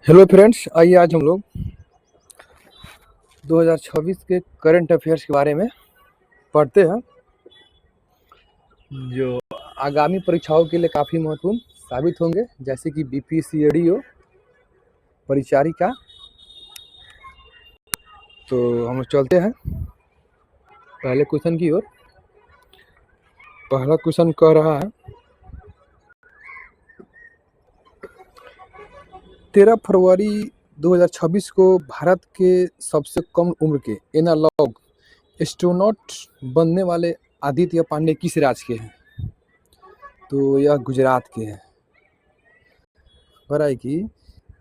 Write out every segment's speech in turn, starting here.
Hello friends, आइए आज हम लोग 2026 के करंट अफेयर्स के बारे में पढ़ते हैं, जो आगामी परीक्षाओं के लिए काफ़ी महत्वपूर्ण साबित होंगे, जैसे कि बीपीसीएडी हो, परिचारिका। तो हम चलते हैं पहले क्वेश्चन की ओर। पहला क्वेश्चन कह रहा है 13 फरवरी 2026 को भारत के सबसे कम उम्र के एनालॉग एस्ट्रोनॉट बनने वाले आदित्य पांडे किस राज्य के हैं? तो यह गुजरात के हैं। है कि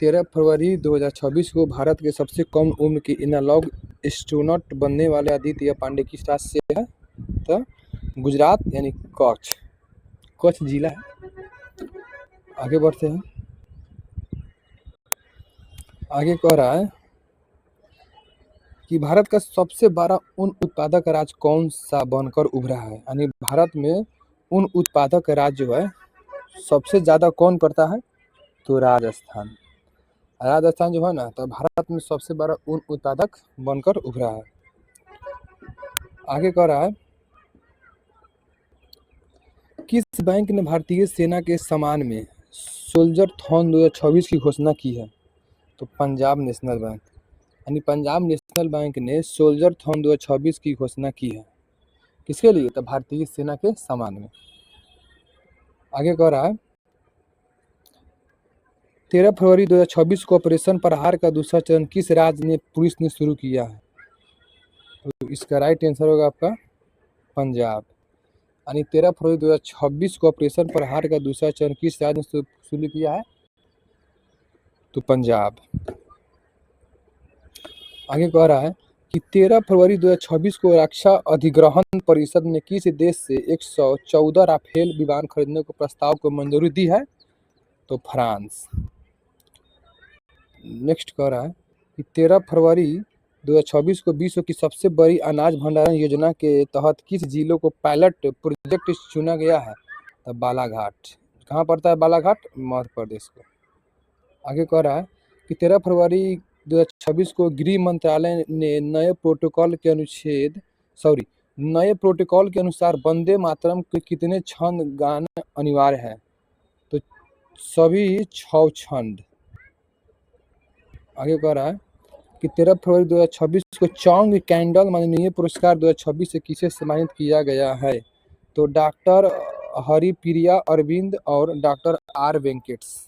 13 फरवरी 2026 को भारत के सबसे कम उम्र के एनालॉग एस्ट्रोनॉट बनने वाले आदित्य पांडे किस राज्य से है? तो गुजरात यानी कच्छ जिला है। आगे बढ़ते हैं। आगे कह रहा है कि भारत का सबसे बड़ा ऊन उत्पादक राज्य कौन सा बनकर उभरा है? यानी भारत में ऊन उत्पादक राज्य जो है सबसे ज़्यादा कौन करता है? तो राजस्थान जो है ना, तो भारत में सबसे बड़ा ऊन उत्पादक बनकर उभरा है। आगे कह रहा है किस बैंक ने भारतीय सेना के सम्मान में सोल्जर थॉन 2026 की घोषणा की है? तो पंजाब नेशनल बैंक। यानी पंजाब नेशनल बैंक ने सोल्जर थॉन 2026 की घोषणा की है। किसके लिए? तो भारतीय सेना के सम्मान में। आगे कह रहा है 13 फरवरी 2026 को ऑपरेशन प्रहार का दूसरा चरण किस राज्य ने पुलिस ने शुरू किया है? तो इसका राइट आंसर होगा आपका पंजाब। यानी 13 फरवरी 2026 को ऑपरेशन प्रहार का दूसरा चरण किस राज्य ने शुरू किया है? तो पंजाब। आगे कह रहा है कि 13 फरवरी 2026 को रक्षा अधिग्रहण परिषद ने किस देश से 114 राफेल विमान खरीदने को प्रस्ताव को मंजूरी दी है? तो फ्रांस। नेक्स्ट कह रहा है कि 13 फरवरी 2026 को विश्व की सबसे बड़ी अनाज भंडारण योजना के तहत किस जिलों को पायलट प्रोजेक्ट चुना गया है? तो बालाघाट। कहाँ पड़ता है बालाघाट? मध्य प्रदेश को। आगे कह रहा है कि 13 फरवरी 2026 को गृह मंत्रालय ने नए प्रोटोकॉल के अनुसार वंदे मातरम के कितने छंद गाना अनिवार्य है? तो सभी 6 छंद। आगे कह रहा है कि 13 फरवरी 2026 को चौंग कैंडल माननीय पुरस्कार 2026 से किसे सम्मानित किया गया है? तो डॉक्टर हरिप्रिया अरविंद और डॉक्टर आर वेंकटेश।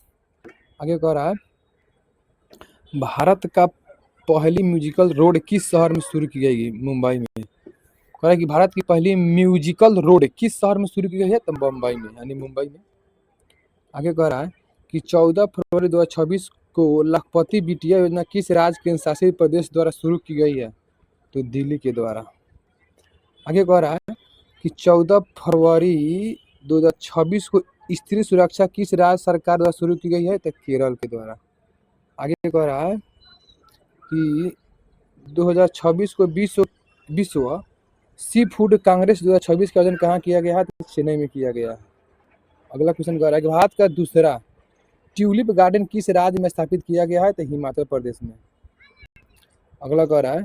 आगे कह रहा है भारत का पहली म्यूजिकल रोड किस शहर में शुरू की गई? मुंबई में। कह रहा है कि भारत की पहली म्यूजिकल रोड किस शहर में शुरू की गई है? तो मुंबई में, यानी मुंबई में। आगे कह रहा है कि 14 फरवरी 2026 को लखपति बिटिया योजना किस राज्य केंद्र शासित प्रदेश द्वारा शुरू की गई है? तो दिल्ली के द्वारा। आगे कह रहा है कि 14 फरवरी 2026 को स्त्री सुरक्षा किस राज्य सरकार द्वारा शुरू की गई है? तो केरल के द्वारा। आगे कह रहा है कि 2026 को विश्व सी फूड कांग्रेस 2026 का आयोजन कहाँ किया गया है? तो चेन्नई में किया गया है। अगला क्वेश्चन कह रहा है कि भारत का दूसरा ट्यूलिप गार्डन किस राज्य में स्थापित किया गया है? तो हिमाचल प्रदेश में। अगला कह रहा है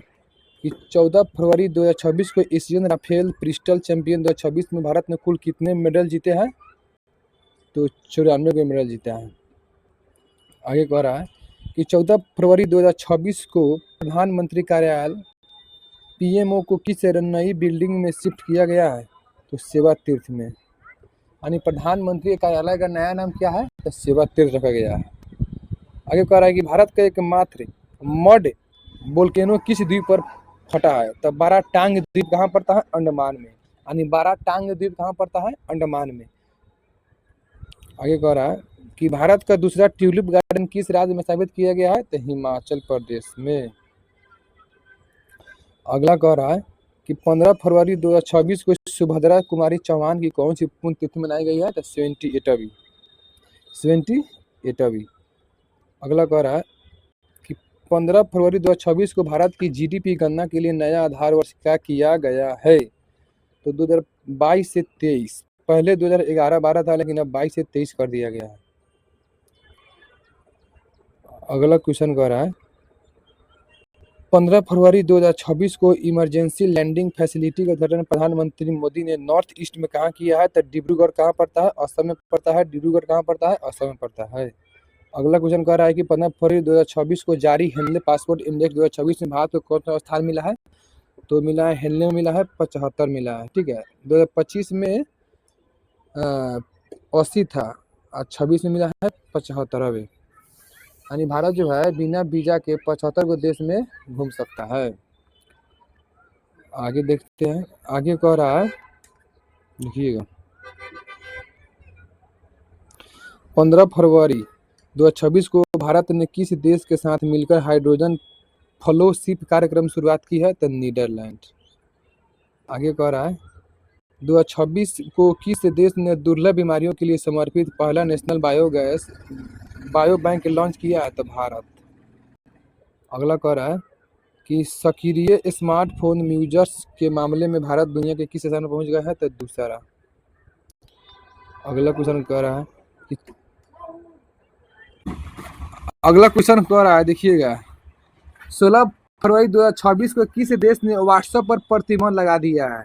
कि 14 फरवरी 2026 को एशियन राफेल पिस्टल चैंपियन 2026 में भारत ने कुल कितने मेडल जीते हैं? तो 94 मेडल जीता है। आगे कह रहा है कि 14 फरवरी 2026 को प्रधानमंत्री कार्यालय पीएमओ को किस नई बिल्डिंग में शिफ्ट किया गया है? तो सेवा तीर्थ में। यानी प्रधानमंत्री कार्यालय का नया नाम क्या है? तो सेवा तीर्थ रखा गया है। आगे कह रहा है कि भारत का एकमात्र मड वोल्केनो किस द्वीप पर फटा है? तो बाराटांग द्वीप कहाँ पड़ता है? अंडमान में। यानी बाराटांग द्वीप कहाँ पड़ता है? अंडमान में। आगे कह रहा है कि भारत का दूसरा ट्यूलिप गार्डन किस राज्य में स्थापित किया गया है? तो हिमाचल प्रदेश में। अगला कह रहा है कि 15 फरवरी 2026 को सुभद्रा कुमारी चौहान की कौन सी पुण्यतिथि मनाई गई है? तो 78वीं। अगला कह रहा है कि 15 फरवरी 2026 को भारत की जीडीपी गणना के लिए नया आधार वर्ष क्या किया गया है? तो 2022 से 23। पहले 2011-12 था, लेकिन अब 22 से 23 कर दिया गया है। अगला क्वेश्चन कह रहा है 15 फरवरी 2026 को इमरजेंसी लैंडिंग फैसिलिटी का उद्घाटन प्रधानमंत्री मोदी ने नॉर्थ ईस्ट में कहाँ किया है? तो डिब्रूगढ़ कहाँ पड़ता है? असम में पड़ता है। डिब्रूगढ़ कहाँ पड़ता है? असम में पड़ता है। अगला क्वेश्चन कह रहा है कि 15 फरवरी 2026 को जारी हेनले पासपोर्ट इंडेक्स 2026 में भारत को कौन सा स्थान मिला है? तो मिला है हेनले में मिला है 75 मिला है। ठीक है, 2025 में 80 था और 26 में मिला है 75वें। यानी भारत जो है बिना वीजा के 75 को देश में घूम सकता है। आगे देखते हैं, आगे कह रहा है देखिएगा 15 फरवरी 2026 को भारत ने किस देश के साथ मिलकर हाइड्रोजन फेलोशिप कार्यक्रम शुरुआत की है? तो नीदरलैंड। आगे कह रहा है 2026 को किस देश ने दुर्लभ बीमारियों के लिए समर्पित पहला नेशनल बायो बैंक लॉन्च किया है? तो भारत। अगला कह रहा है कि सक्रिय स्मार्टफोन यूजर्स के मामले में भारत दुनिया के किस स्थान पर पहुंच गया है? तो दूसरा। अगला क्वेश्चन कह रहा है कि देखिएगा 16 फरवरी 2026 को किस देश ने व्हाट्सएप पर प्रतिबंध लगा दिया है?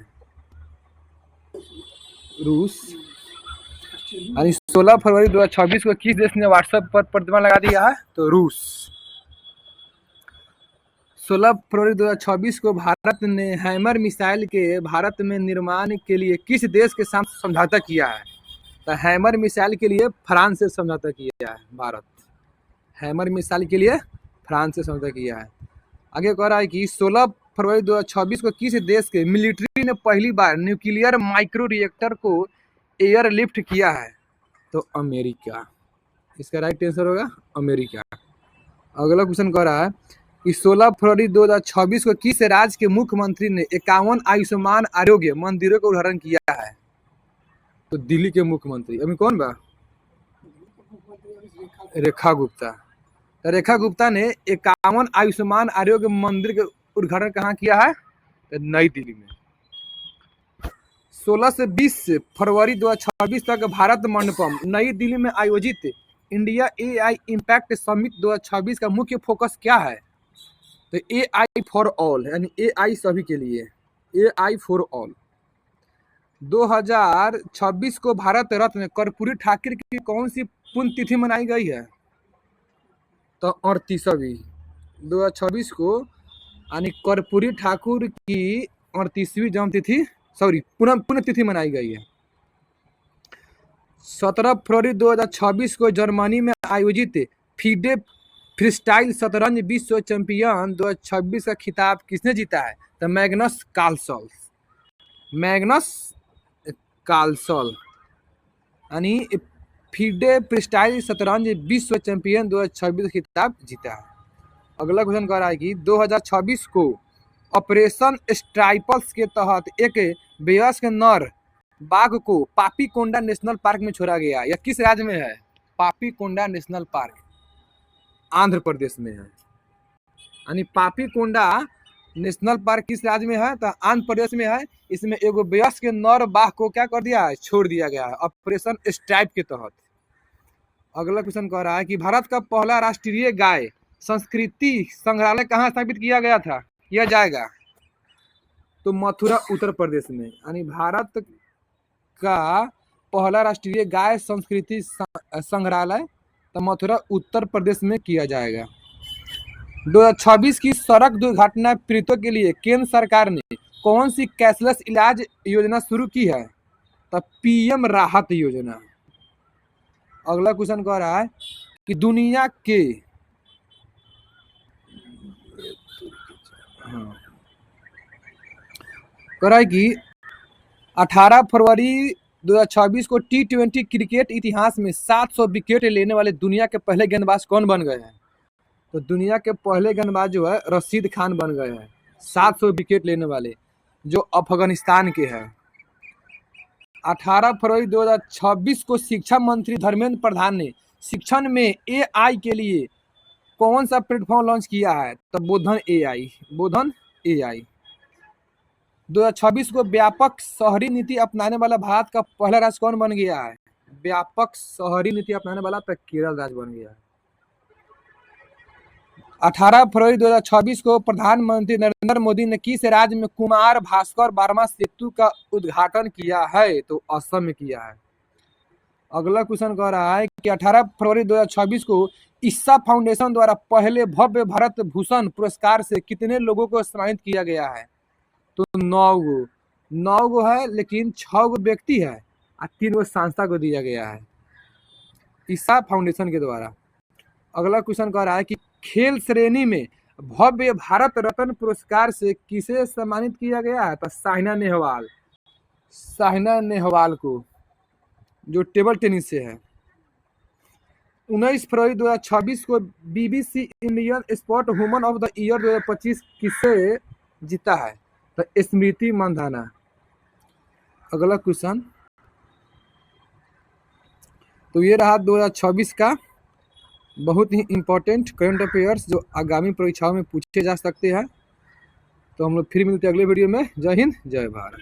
रूस। यानी 16 फरवरी 2026 को किस देश ने व्हाट्सएप पर प्रतिबंध लगा दिया है? तो रूस। 16 फरवरी 2026 को भारत ने हैमर मिसाइल के भारत में निर्माण के लिए किस देश के साथ समझौता किया है? तो हैमर मिसाइल के लिए फ्रांस से समझौता किया है भारत। हैमर मिसाइल के लिए फ्रांस से समझौता किया है। आगे कह रहा है कि 16 फरवरी 2026 को किस देश के मिलिट्री ने पहली बार न्यूक्लियर माइक्रो रिएक्टर को एयरलिफ्ट किया है? तो अमेरिका। इसका राइट आंसर होगा अमेरिका। अगला क्वेश्चन कह रहा है कि 16 फरवरी 2026 को किस राज्य के मुख्यमंत्री ने 51 आयुष्मान आरोग्य मंदिरों का उद्घाटन किया है? तो दिल्ली के मुख्यमंत्री। अभी कौन बा? रेखा गुप्ता। रेखा गुप्ता ने 51 आयुष्मान आरोग्य मंदिर के उद्घाटन कहाँ किया है? तो नई दिल्ली में। 16 से 20 फरवरी 2026 तक भारत मंडपम नई दिल्ली में आयोजित इंडिया एआई इम्पैक्ट समिट 2026 का मुख्य फोकस क्या है? तो एआई फॉर ऑल, यानी एआई सभी के लिए, एआई फॉर ऑल। 2026 को भारत रत्न कर्पूरी ठाकुर की कौन सी पुण्यतिथि मनाई गई है? तो 38वीं। 2026 को यानी कर्पूरी ठाकुर की 38वीं जन्मतिथि पुण्यतिथि मनाई गई है। 17 फरवरी 2026 को जर्मनी में आयोजित फीडे फ्रीस्टाइल शतरंज विश्व चैंपियन 2026 का खिताब किसने जीता है? तो मैग्नस कार्लसन यानी फीडे फ्रीस्टाइल शतरंज विश्व चैंपियन 2026 का खिताब जीता है। अगला क्वेश्चन कह रहा है कि 2026 को ऑपरेशन स्ट्राइपल्स के तहत एक वयस्क नर बाघ को पापीकोंडा नेशनल पार्क में छोड़ा गया। यह किस राज्य में है? पापीकोंडा नेशनल पार्क आंध्र प्रदेश में है। यानी पापीकोंडा नेशनल पार्क किस राज्य में है? तो आंध्र प्रदेश में है। इसमें एगो वयस्क नर बाघ को क्या कर दिया है? छोड़ दिया गया है ऑपरेशन स्ट्राइप के तहत। अगला क्वेश्चन कह रहा है कि भारत का पहला राष्ट्रीय गाय संस्कृति संग्रहालय कहाँ स्थापित किया जाएगा? तो मथुरा उत्तर प्रदेश में। यानी भारत का पहला राष्ट्रीय गाय संस्कृति संग्रहालय तो मथुरा उत्तर प्रदेश में किया जाएगा। 2026 की सड़क दुर्घटना पीड़ितों के लिए केंद्र सरकार ने कौन सी कैशलेस इलाज योजना शुरू की है? तो पीएम राहत योजना। अगला क्वेश्चन कह रहा है कि दुनिया के कह रहा है कि 18 फरवरी 2026 को T20 क्रिकेट इतिहास में 700 विकेट लेने वाले दुनिया के पहले गेंदबाज कौन बन गए हैं? तो दुनिया के पहले गेंदबाज जो है रशीद खान बन गए हैं 700 विकेट लेने वाले, जो अफगानिस्तान के हैं। 18 फरवरी 2026 को शिक्षा मंत्री धर्मेंद्र प्रधान ने शिक्षण में एआई के लिए कौन सा प्लेटफॉर्म लॉन्च किया है? तो बोधन एआई। 2026 को व्यापक शहरी नीति अपनाने वाला भारत का पहला राज्य कौन बन गया है? व्यापक शहरी नीति अपनाने वाला तो केरल राज्य बन गया है। 18 फरवरी 2026 को प्रधानमंत्री नरेंद्र मोदी ने किस राज्य में कुमार भास्कर वर्मा सेतु का उद्घाटन किया है? तो असम में किया है। अगला क्वेश्चन कह रहा है कि 18 फरवरी 2026 को ईसा फाउंडेशन द्वारा पहले भव्य भारत भूषण पुरस्कार से कितने लोगों को सम्मानित किया गया है? तो 9 गो है, लेकिन 6 गो व्यक्ति है और 3 गो संस्था को दिया गया है ईसा फाउंडेशन के द्वारा। अगला क्वेश्चन कह रहा है कि खेल श्रेणी में भव्य भारत रत्न पुरस्कार से किसे सम्मानित किया गया है? तो साइना नेहवाल को, जो टेबल टेनिस से है। 19 फरवरी 2026 को BBC Indian sport woman of the year 2025 किसे जीता है? तो स्मृति मंधाना। अगला क्वेश्चन, तो ये रहा 2026 का बहुत ही इम्पोर्टेंट करंट अफेयर्स जो आगामी परीक्षाओं में पूछे जा सकते हैं। तो हम लोग फिर मिलते हैं अगले वीडियो में। जय हिंद, जय भारत।